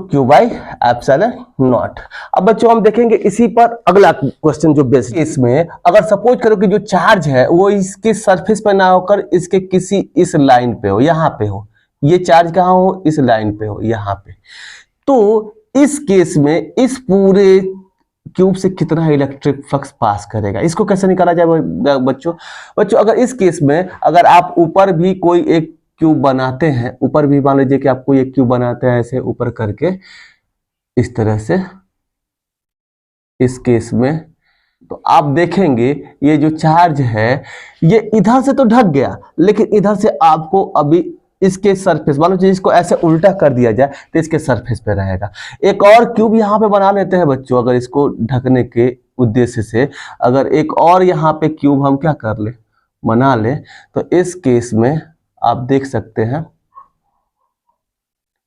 क्यू बाई एप्सिलॉन नॉट। अब बच्चों हम देखेंगे इसी पर अगला क्वेश्चन जो बेस, इसमें अगर सपोज करो कि जो चार्ज है वो इसके सरफेस पे ना होकर इसके किसी इस लाइन पे हो, यहां पे हो, ये चार्ज कहां हो, इस लाइन पे हो, यहां पे। तो इस केस में इस पूरे क्यूब से कितना इलेक्ट्रिक फ्लक्स पास करेगा, इसको कैसे निकाला जाए बच्चों अगर इस केस में अगर आप ऊपर भी कोई एक क्यूब बनाते हैं, ऊपर भी मान लीजिए कि आप कोई एक क्यूब बनाते हैं ऐसे ऊपर करके इस तरह से, इस केस में तो आप देखेंगे ये जो चार्ज है ये इधर से तो ढक गया, लेकिन इधर से आपको अभी इसके सरफेस, मान लो इसको ऐसे उल्टा कर दिया जाए तो इसके सरफेस पे रहेगा। एक और क्यूब यहाँ पे बना लेते हैं बच्चों, अगर इसको ढकने के उद्देश्य से अगर एक और यहाँ पे क्यूब हम क्या कर ले, बना ले, तो इस केस में आप देख सकते हैं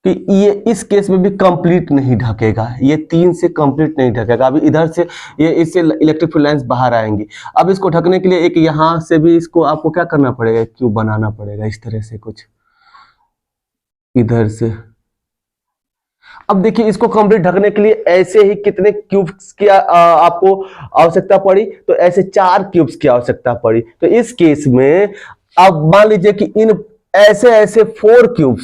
कि ये इस केस में भी कंप्लीट नहीं ढकेगा, ये 3 से कंप्लीट नहीं ढकेगा। अभी इधर से ये इससे इलेक्ट्रिक फील्ड लाइंस बाहर आएंगी। अब इसको ढकने के लिए एक यहां से भी इसको आपको क्या करना पड़ेगा, एक क्यूब बनाना पड़ेगा इस तरह से कुछ इधर से। अब देखिए इसको कंप्लीट ढकने के लिए ऐसे ही कितने क्यूब्स की आपको आवश्यकता पड़ी, तो ऐसे 4 क्यूब्स की आवश्यकता पड़ी। तो इस केस में अब मान लीजिए कि इन ऐसे 4 क्यूब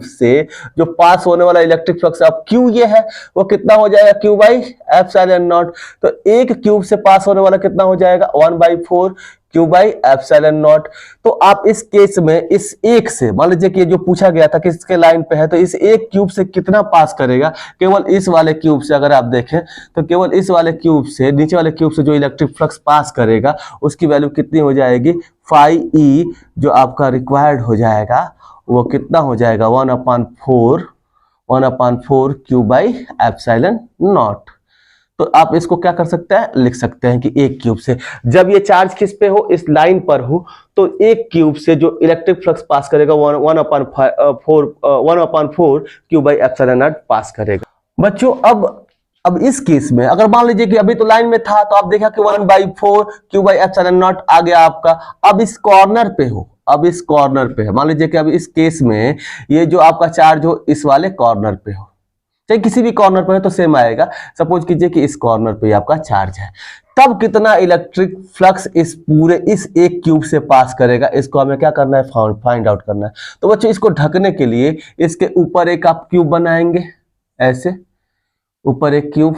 से जो पास होने वाला इलेक्ट्रिक फ्लक्स, अब क्यू ये है वो कितना हो जाएगा, क्यू बाई एप्सिलॉन नॉट। तो एक क्यूब से पास होने वाला कितना हो जाएगा, 1/4 क्यू बाई एप्सिलॉन नॉट। तो आप इस केस में इस एक से, मान लीजिए कि जो पूछा गया था किसके लाइन पे है, तो इस एक क्यूब से कितना पास करेगा, केवल इस वाले क्यूब से अगर आप देखें तो केवल इस वाले क्यूब से, नीचे वाले क्यूब से जो इलेक्ट्रिक फ्लक्स पास करेगा उसकी वैल्यू कितनी हो जाएगी, फाई ई जो आपका रिक्वायर्ड हो जाएगा वो कितना हो जाएगा, 1/4 क्यू बाई एप्सिलॉन नॉट। तो आप इसको क्या कर सकते हैं, लिख सकते हैं कि एक क्यूब से जब ये चार्ज किस पे हो, इस लाइन पर हो, तो एक क्यूब से जो इलेक्ट्रिक फ्लक्स पास करेगा 1/4 Q by epsilon not pass करेगा। बच्चों अब इस केस में अगर मान लीजिए कि अभी तो लाइन में था तो आप देखा कि 1/4 क्यू बाई एप्सिलॉन नॉट आ गया आपका। अब इस कॉर्नर पे हो, अब इस कॉर्नर पे है, मान लीजिए कि अब इस केस में ये जो आपका चार्ज हो इस वाले कॉर्नर पे हो, चाहे किसी भी कॉर्नर पर है तो सेम आएगा। सपोज कीजिए कि इस कॉर्नर पे आपका चार्ज है, तब कितना इलेक्ट्रिक फ्लक्स इस पूरे इस एक क्यूब से पास करेगा, इसको हमें क्या करना है, फाइंड आउट करना है। तो बच्चों इसको ढकने के लिए इसके ऊपर एक आप क्यूब बनाएंगे, ऐसे ऊपर एक क्यूब,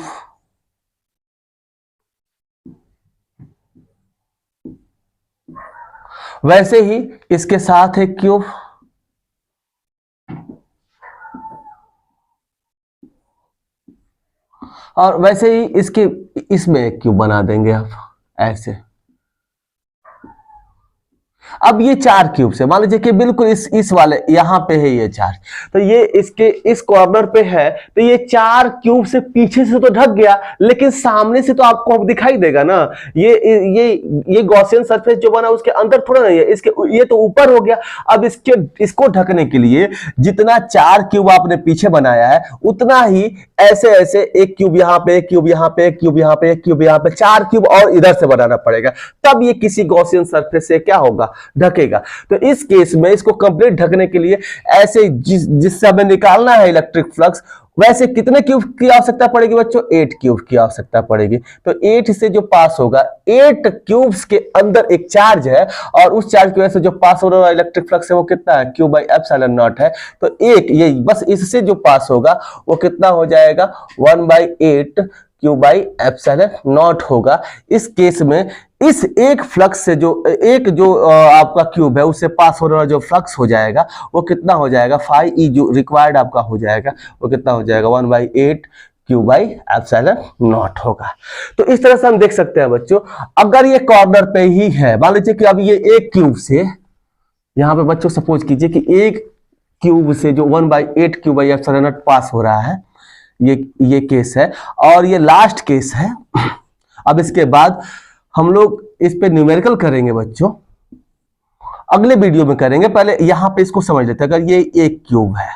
वैसे ही इसके साथ एक क्यूब, और वैसे ही इसमें एक क्यूब बना देंगे आप ऐसे। अब ये 4 क्यूब्स है, मान लीजिए कि बिल्कुल इस वाले यहाँ पे है ये 4, तो ये इसके इस कॉर्नर पे है, तो ये 4 क्यूब से पीछे से तो ढक गया, लेकिन सामने से तो आपको अब दिखाई देगा ना। ये गॉसियन सरफेस जो बना उसके अंदर थोड़ा नहीं है, इसके ये तो ऊपर हो गया। अब इसको ढकने के लिए जितना 4 क्यूब आपने पीछे बनाया है, उतना ही ऐसे ऐसे एक क्यूब यहाँ पे, एक क्यूब यहाँ पे, एक क्यूब यहाँ पे, एक क्यूब यहाँ पे, 4 क्यूब और इधर से बनाना पड़ेगा, तब ये किसी गॉसियन सरफेस से क्या होगा, ढकेगा। तो इस केस में इसको कंप्लीट ढकने के लिए ऐसे जिससे हमें निकालना है इलेक्ट्रिक फ्लक्स, वैसे कितने क्यूब की आवश्यकता पड़ेगी बच्चों? 8 क्यूब की आवश्यकता पड़ेगी। तो 8 से जो पास होगा, 8 क्यूब्स के अंदर एक चार्ज है, और उस चार्ज की वजह से जो पास हो रहा है इलेक्ट्रिक फ्लक्स है वो कितना है? Q बाई एप्सिलॉन नॉट है। तो एक ये बस इससे जो पास होगा वो कितना हो जाएगा? 1/8 Q बाई एप्सिलॉन नॉट होगा। इस केस में इस एक फ्लक्स से जो आपका क्यूब है उससे पास हो रहा जो फ्लक्स हो जाएगा वो कितना हो जाएगा? फाई ई जो रिक्वायर्ड आपका हो जाएगा वो कितना हो जाएगा? 1/8 Q बाई एप्सिलॉन नॉट होगा। तो इस तरह से हम देख सकते हैं बच्चों, अगर ये कॉर्नर पे ही है, मान लीजिए कि अब ये एक क्यूब से, यहाँ पे बच्चों सपोज कीजिए कि एक क्यूब से जो 1/8 Q by epsilon not pass हो रहा है, ये केस है, और ये लास्ट केस है। अब इसके बाद हम लोग इस पे न्यूमेरिकल करेंगे बच्चों, अगले वीडियो में करेंगे। पहले यहां पे इसको समझ लेते हैं। अगर ये एक क्यूब है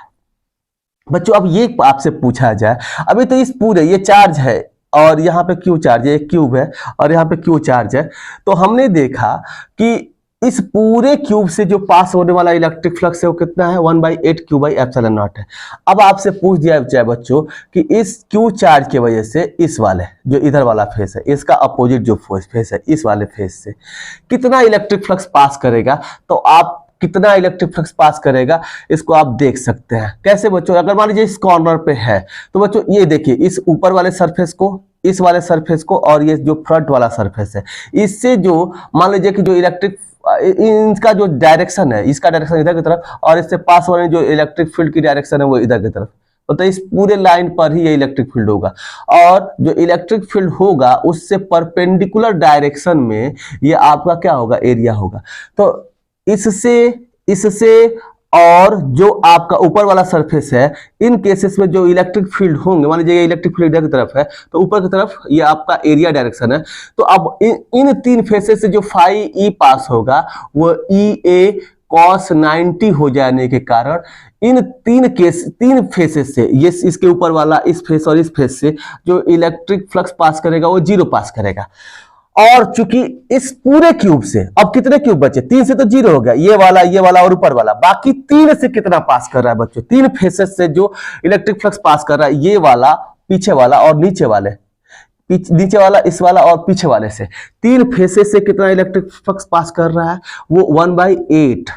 बच्चों, अब ये आपसे पूछा जाए, अभी तो इस पूरे ये चार्ज है और यहाँ पे क्यू चार्ज है, एक क्यूब है और यहाँ पे क्यू चार्ज है, तो हमने देखा कि इस पूरे क्यूब से जो पास होने वाला इलेक्ट्रिक फ्लक्स है वो कितना है? 1/8 Q बाई एप्सिलॉन नॉट है। अब आपसे पूछ दिया जाए बच्चों कि इस क्यू चार्ज की वजह से इस वाले जो इधर वाला फेस है, इसका अपोजिट जो फेस है, इस वाले फेस से कितना इलेक्ट्रिक फ्लक्स पास करेगा, तो आप कितना इलेक्ट्रिक फ्लक्स पास करेगा इसको आप देख सकते हैं। कैसे बच्चों? अगर मान लीजिए इस कॉर्नर पे है, तो बच्चों ये देखिए, इस ऊपर वाले सरफेस को, इस वाले सरफेस को, और ये जो फ्रंट वाला सरफेस है, इससे जो मान लीजिए कि जो इलेक्ट्रिक इनका जो डायरेक्शन है, इसका डायरेक्शन इधर की तरफ, और इससे पास वाले जो इलेक्ट्रिक फील्ड की डायरेक्शन है वो इधर की तरफ, तो इस पूरे लाइन पर ही ये इलेक्ट्रिक फील्ड होगा, और जो इलेक्ट्रिक फील्ड होगा उससे परपेंडिकुलर डायरेक्शन में ये आपका क्या होगा? एरिया होगा। तो इससे और जो आपका ऊपर वाला सरफेस है, इन केसेस में जो इलेक्ट्रिक फील्ड होंगे, मान लीजिए ये इलेक्ट्रिक फील्ड इधर की तरफ है तो ऊपर की तरफ ये आपका एरिया डायरेक्शन है। तो अब इन तीन फेसेस से जो फाई ई पास होगा वो ई ए cos 90 हो जाने के कारण इन तीन फेसेस से, ये इसके ऊपर वाला इस फेस और इस फेस से जो इलेक्ट्रिक फ्लक्स पास करेगा वो 0 पास करेगा। और चूंकि इस पूरे क्यूब से अब कितने क्यूब बचे? 3 से तो 0 हो गया, ये वाला और ऊपर वाला, बाकी 3 से कितना पास कर रहा है बच्चों? 3 फेसेस से जो इलेक्ट्रिक फ्लक्स पास कर रहा है, ये वाला, पीछे वाला और नीचे वाला, इस वाला और पीछे वाले से, 3 फेसेस से कितना इलेक्ट्रिक फ्लक्स पास कर रहा है? वो 1/8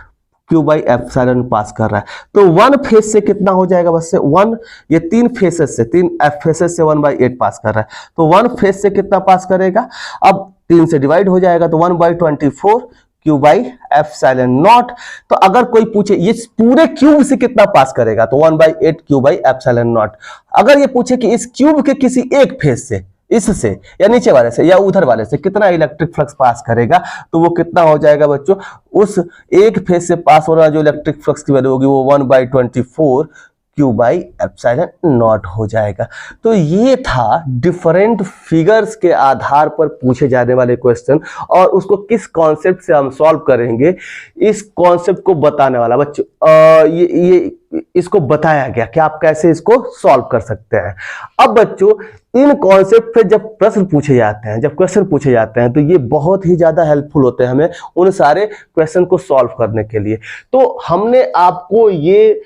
Q बाई एप्सिलॉन पास कर रहा है। तो 1 फेस से कितना हो जाएगा बस से 1, ये 3 फेसेस से, 3 फेसेस से 1/8 पास कर रहा है, तो 1 फेस से कितना पास करेगा? अब 3 से डिवाइड हो जाएगा, तो 1/24 Q बाई एप्सिलॉन नॉट। तो अगर कोई पूछे ये पूरे क्यूब से कितना पास करेगा, तो 1/8 Q बाई एप्सिलॉन नॉट। अगर ये पूछे कि इस क्यूब के किसी एक फेस से, इससे या नीचे वाले से या उधर वाले से कितना इलेक्ट्रिक फ्लक्स पास करेगा, तो वो कितना हो जाएगा बच्चों? उस एक फेस से पास हो रहा जो इलेक्ट्रिक फ्लक्स की वैल्यू होगी वो 1/24 Q बाई एप्सिलॉन नॉट हो जाएगा। तो ये था डिफरेंट फिगर्स के आधार पर पूछे जाने वाले क्वेश्चन, और उसको किस कॉन्सेप्ट से हम सॉल्व करेंगे, इस कॉन्सेप्ट को बताने वाला बच्चों ये इसको बताया गया कि आप कैसे इसको सॉल्व कर सकते हैं। अब बच्चों इन कॉन्सेप्ट पे जब प्रश्न पूछे जाते हैं, जब क्वेश्चन पूछे जाते हैं, तो ये बहुत ही ज्यादा हेल्पफुल होते हैं हमें उन सारे क्वेश्चन को सॉल्व करने के लिए। तो हमने आपको ये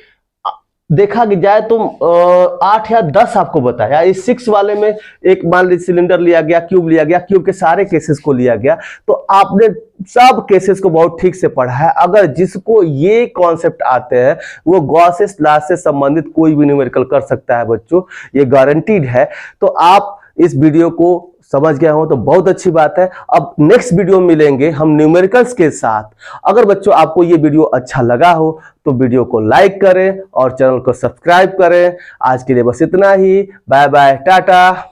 देखा कि जाए तो 8 या 10 आपको बताया। इस 6 वाले में एक मान लीजिए सिलेंडर लिया गया, क्यूब लिया गया, क्यूब के सारे केसेस को लिया गया, तो आपने सब केसेस को बहुत ठीक से पढ़ा है। अगर जिसको ये कॉन्सेप्ट आते हैं वो गॉसेस लॉ से संबंधित कोई भी न्यूमेरिकल कर सकता है बच्चों, ये गारंटीड है। तो आप इस वीडियो को समझ गए हो तो बहुत अच्छी बात है। अब नेक्स्ट वीडियो में मिलेंगे हम न्यूमेरिकल्स के साथ। अगर बच्चों आपको ये वीडियो अच्छा लगा हो तो वीडियो को लाइक करें और चैनल को सब्सक्राइब करें। आज के लिए बस इतना ही। Bye bye, Tata.